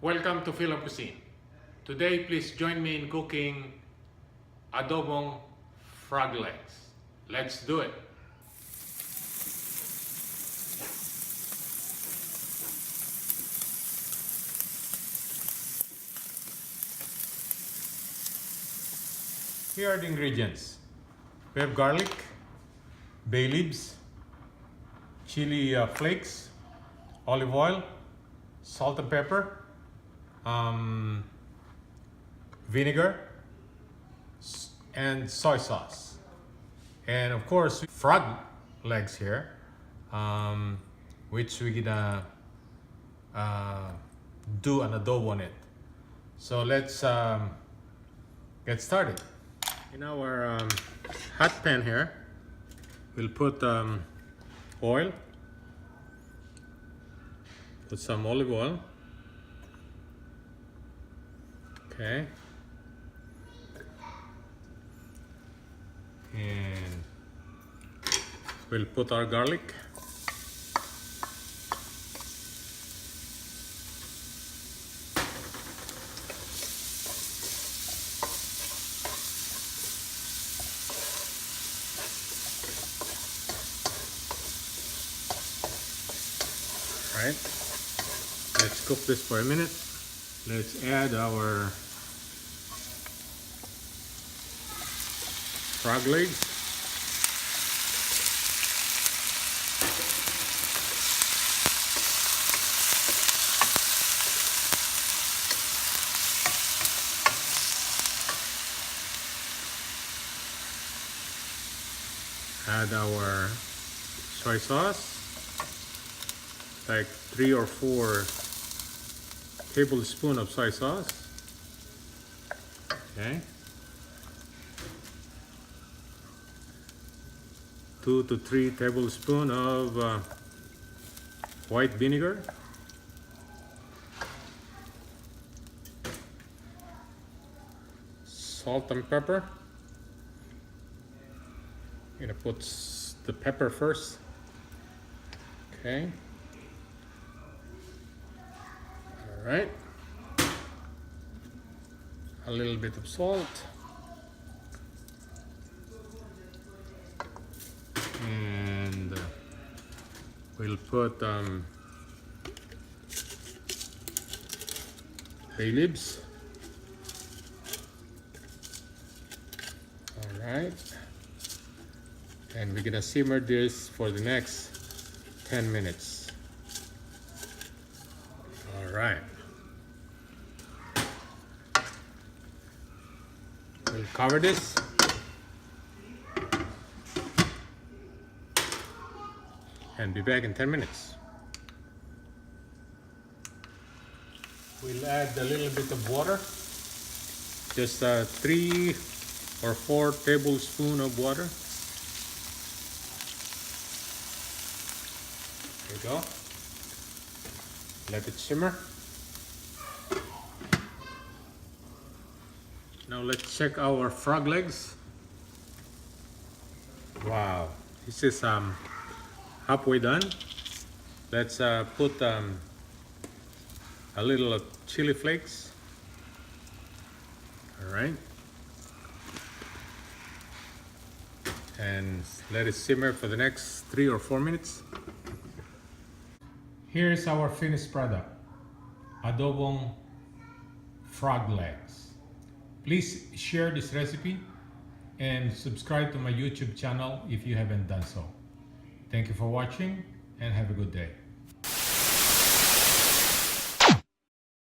Welcome to FILAM Cuisine. Today, please join me in cooking adobong frog legs. Let's do it. Here are the ingredients. We have garlic, bay leaves, chili flakes, olive oil, salt and pepper, vinegar, and soy sauce. And of course, frog legs here, which we're gonna do an adobo on it. So let's get started. In our hot pan here, we'll put oil, put some olive oil. Okay. And we'll put our garlic. All right. Let's cook this for a minute. Let's add our frog legs. Add our soy sauce, like 3 or 4 tablespoons of soy sauce. Okay. 2 to 3 tablespoons of white vinegar. Salt and pepper. I'm gonna put the pepper first. Okay. All right. A little bit of salt. And we'll put bay leaves. All right. And we're gonna simmer this for the next 10 minutes. All right. We'll cover this. And be back in 10 minutes. We'll add a little bit of water. Just 3 or 4 tablespoons of water. There you go. Let it simmer. Now let's check our frog legs. Wow, this is halfway done. Let's put a little chili flakes. All right. And let it simmer for the next 3 or 4 minutes. Here's our finished product, adobong frog legs. Please share this recipe and subscribe to my YouTube channel if you haven't done so. Thank you for watching and have a good day.